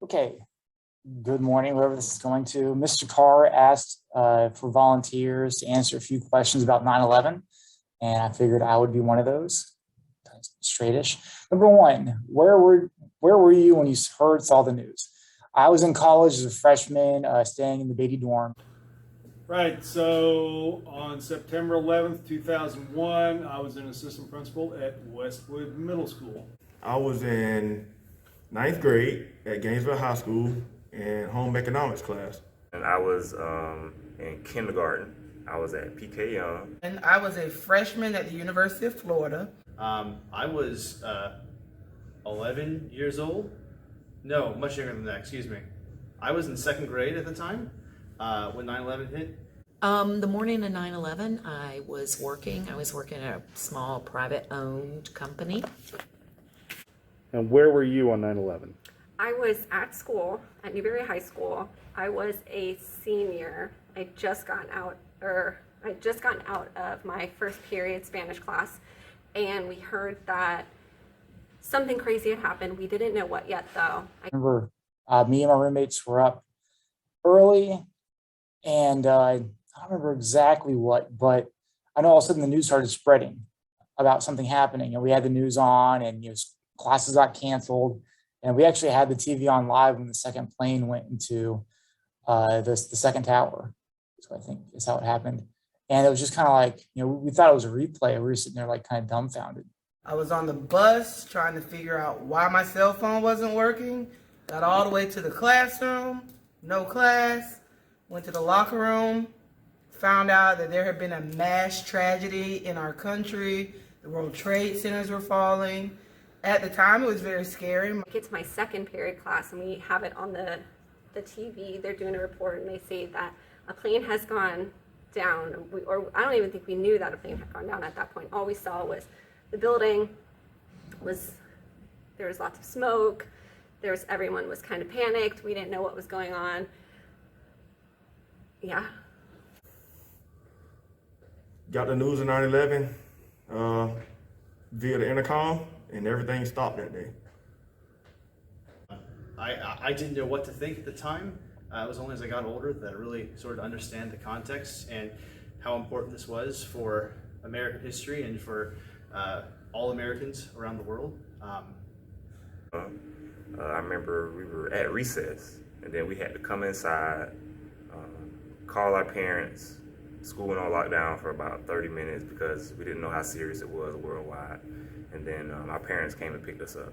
Okay, good morning, whoever this is going to. Mr. Carr asked for volunteers to answer a few questions about 9/11, and I figured I would be one of those. Straightish. Number one, where were you when you saw the news? I was in college as a freshman, staying in the Beatty dorm. Right, so on September 11th, 2001, I was an assistant principal at Westwood Middle School. I was in ninth grade at Gainesville High School in home economics class. And I was in kindergarten. I was at PK Young. And I was a freshman at the University of Florida. I was 11 years old. No, much younger than that, excuse me. I was in second grade at the time when 9/11 hit. The morning of 9/11, I was working. I was working at a small private-owned company. And where were you on 9/11? I was at school at Newberry High School. I was a senior. I just gotten out of my first period Spanish class, and we heard that something crazy had happened. We didn't know what yet, though. I remember me and my roommates were up early, and I don't remember exactly what, but I know all of a sudden the news started spreading about something happening, and we had the news on, and classes got canceled, and we actually had the TV on live when the second plane went into the second tower. So I think is how it happened, and it was just kind of like we thought it was a replay. We were sitting there like kind of dumbfounded. I was on the bus trying to figure out why my cell phone wasn't working. Got all the way to the classroom, no class. Went to the locker room, found out that there had been a mass tragedy in our country. The World Trade Centers were falling. At the time, it was very scary. It's my second period class, and we have it on the TV. They're doing a report, and they say that a plane has gone down. I don't even think we knew that a plane had gone down at that point. All we saw was the building there was lots of smoke. Everyone was kind of panicked. We didn't know what was going on. Yeah. Got the news of 9/11 via the intercom, and everything stopped that day. I didn't know what to think at the time. It was only as I got older that I really started to understand the context and how important this was for American history and for all Americans around the world. I remember we were at recess, and then we had to come inside, call our parents. School went on lockdown for about 30 minutes because we didn't know how serious it was worldwide. And then our parents came and picked us up.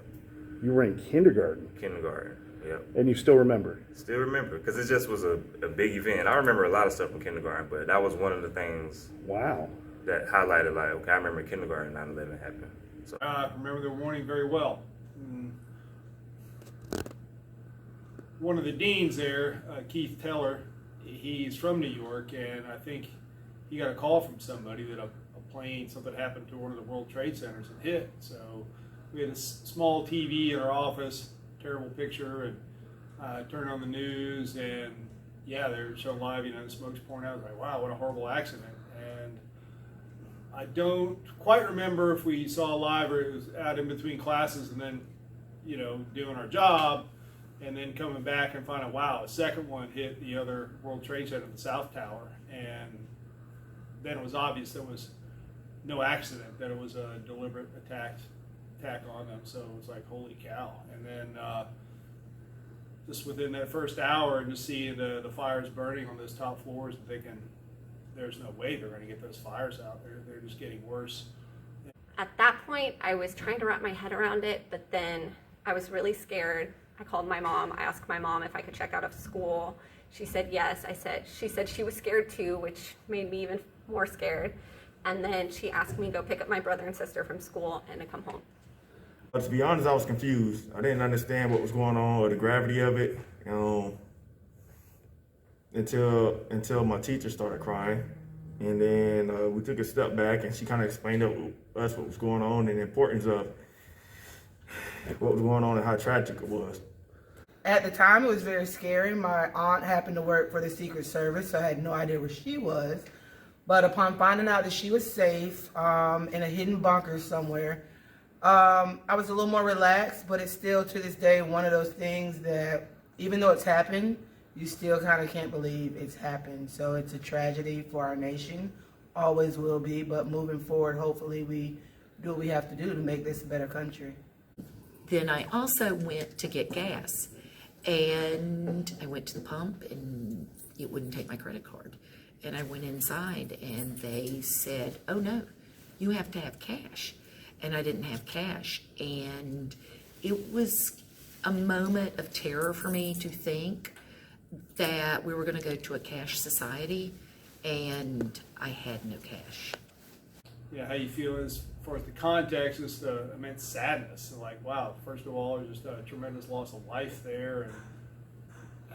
You were in kindergarten. Kindergarten, yep. And you still remember? Still remember, because it just was a big event. I remember a lot of stuff from kindergarten, but that was one of the things. Wow. That highlighted, like, okay, I remember kindergarten 9/11 happened. So I remember the morning very well. One of the deans there, Keith Teller, he's from New York, and I think he got a call from somebody that a plane, something happened to one of the World Trade Centers and hit. So we had a small TV in our office, terrible picture, and turned on the news, and yeah, they were showing live, the smoke's pouring out. I was like, wow, what a horrible accident. And I don't quite remember if we saw live or it was out in between classes and then, doing our job and then coming back and finding, wow, a second one hit the other World Trade Center, the South Tower. And then it was obvious there was no accident, that it was a deliberate attack on them. So it was like, holy cow. And then just within that first hour and just seeing the fires burning on those top floors and thinking, there's no way they're going to get those fires out. They're just getting worse. At that point, I was trying to wrap my head around it, but then I was really scared. I called my mom. I asked my mom if I could check out of school. She said yes. She said she was scared too, which made me even more scared. And then she asked me to go pick up my brother and sister from school and to come home. But to be honest, I was confused. I didn't understand what was going on or the gravity of it until my teacher started crying. And then we took a step back, and she kind of explained to us what was going on and the importance of what was going on and how tragic it was. At the time, it was very scary. My aunt happened to work for the Secret Service, so I had no idea where she was. But upon finding out that she was safe in a hidden bunker somewhere, I was a little more relaxed, but it's still to this day one of those things that even though it's happened, you still kind of can't believe it's happened. So it's a tragedy for our nation, always will be, but moving forward, hopefully we do what we have to do to make this a better country. Then I also went to get gas, and I went to the pump and it wouldn't take my credit card. And I went inside and they said, oh no, you have to have cash. And I didn't have cash. And it was a moment of terror for me to think that we were going to go to a cash society, and I had no cash. Yeah, how you feel as far as the context, just the immense sadness. And like, wow, first of all, there's just a tremendous loss of life there, and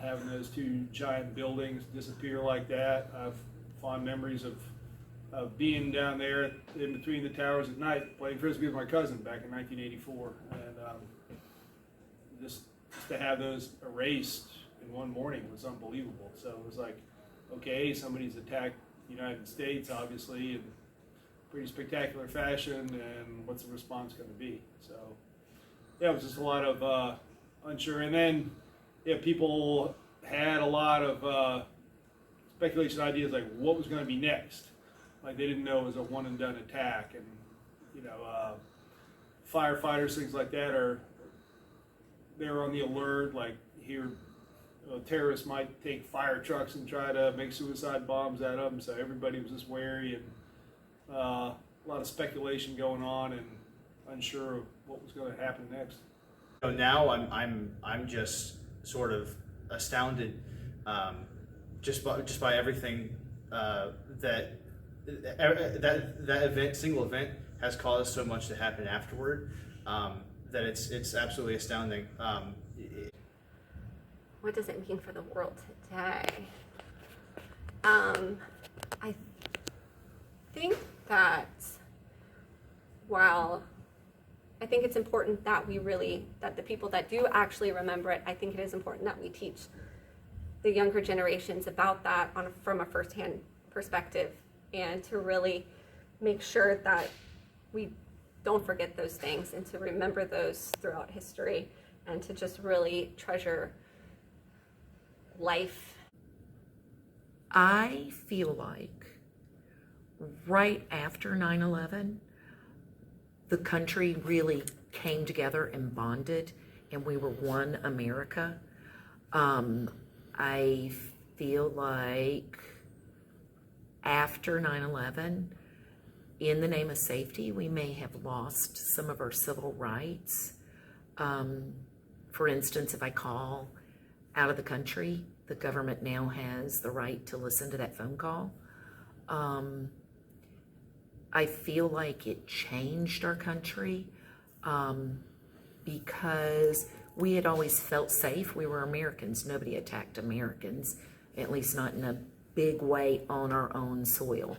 having those two giant buildings disappear like that. I have fond memories of being down there in between the towers at night playing frisbee with my cousin back in 1984, and just to have those erased in one morning was unbelievable. So it was like, okay, somebody's attacked the United States, obviously, in pretty spectacular fashion, and what's the response going to be? So yeah, it was just a lot of unsure. And then yeah, people had a lot of speculation ideas like what was going to be next. Like they didn't know it was a one and done attack, and you know, firefighters, things like that they're on the alert. Like here, terrorists might take fire trucks and try to make suicide bombs at them. So everybody was just wary, and a lot of speculation going on, and unsure of what was going to happen next. So now I'm just sort of astounded, just by everything that event, single event, has caused so much to happen afterward. That it's absolutely astounding. What does it mean for the world today? I think that while I think it's important that that the people that do actually remember it, I think it is important that we teach the younger generations about that from a firsthand perspective, and to really make sure that we don't forget those things, and to remember those throughout history, and to just really treasure life. I feel like right after 9/11, the country really came together and bonded, and we were one America. I feel like after 9/11, in the name of safety, we may have lost some of our civil rights. For instance, if I call out of the country, the government now has the right to listen to that phone call. I feel like it changed our country because we had always felt safe. We were Americans. Nobody attacked Americans, at least not in a big way on our own soil.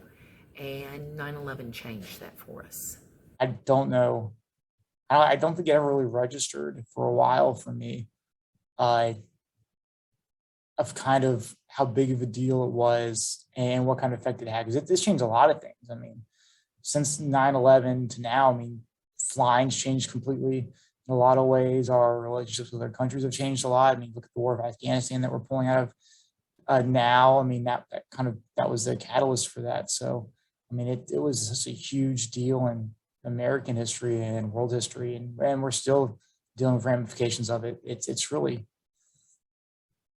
And 9/11 changed that for us. I don't know. I don't think it ever really registered for a while for me of kind of how big of a deal it was and what kind of effect it had. Because this changed a lot of things. I mean, since 9/11 to now, I mean, flying's changed completely in a lot of ways. Our relationships with other countries have changed a lot. I mean, look at the war of Afghanistan that we're pulling out of now. I mean, that was the catalyst for that. So, I mean, it was just a huge deal in American history and world history, and we're still dealing with ramifications of it. It's really,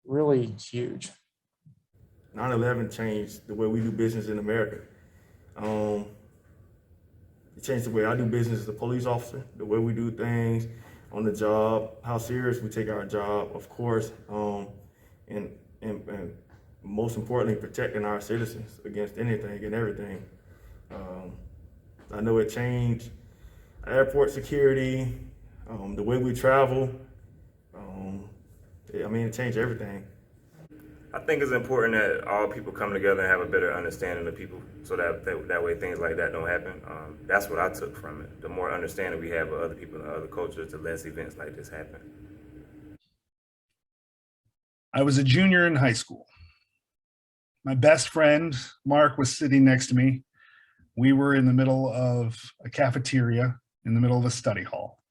really huge. 9/11 changed the way we do business in America. It changed the way I do business as a police officer, the way we do things on the job, how serious we take our job, of course, and most importantly, protecting our citizens against anything and everything. I know it changed airport security, the way we travel. I mean, it changed everything. I think it's important that all people come together and have a better understanding of people, so that way things like that don't happen. That's what I took from it. The more understanding we have of other people and other cultures, the less events like this happen. I was a junior in high school. My best friend, Mark, was sitting next to me. We were in the middle of a cafeteria in the middle of a study hall.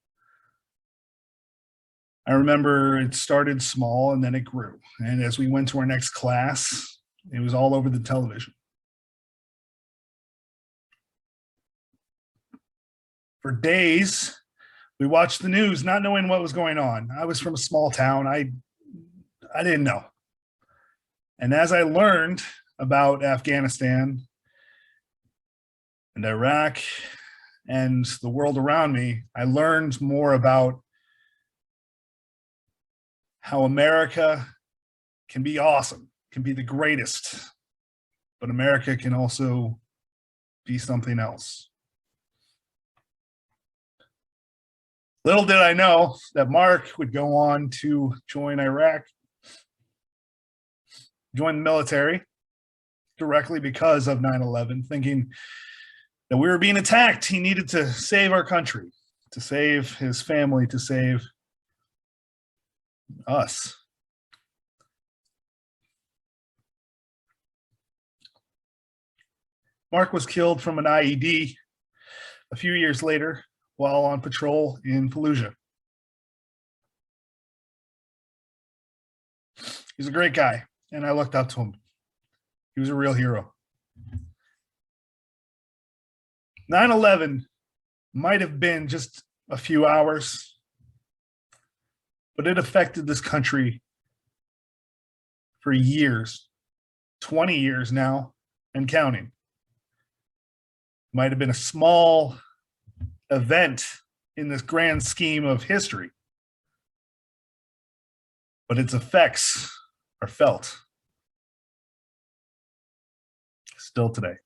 I remember it started small and then it grew. And as we went to our next class, it was all over the television. For days, we watched the news, not knowing what was going on. I was from a small town. I didn't know. And as I learned about Afghanistan and Iraq and the world around me, I learned more about how America can be awesome, can be the greatest, but America can also be something else. Little did I know that Mark would go on to join Iraq, join the military directly because of 9/11, thinking that we were being attacked. He needed to save our country, to save his family, to save us. Mark was killed from an IED a few years later while on patrol in Fallujah. He's a great guy, and I looked up to him. He was a real hero. 9/11 might have been just a few hours, but it affected this country for years, 20 years now, and counting. Might have been a small event in this grand scheme of history, but its effects are felt still today.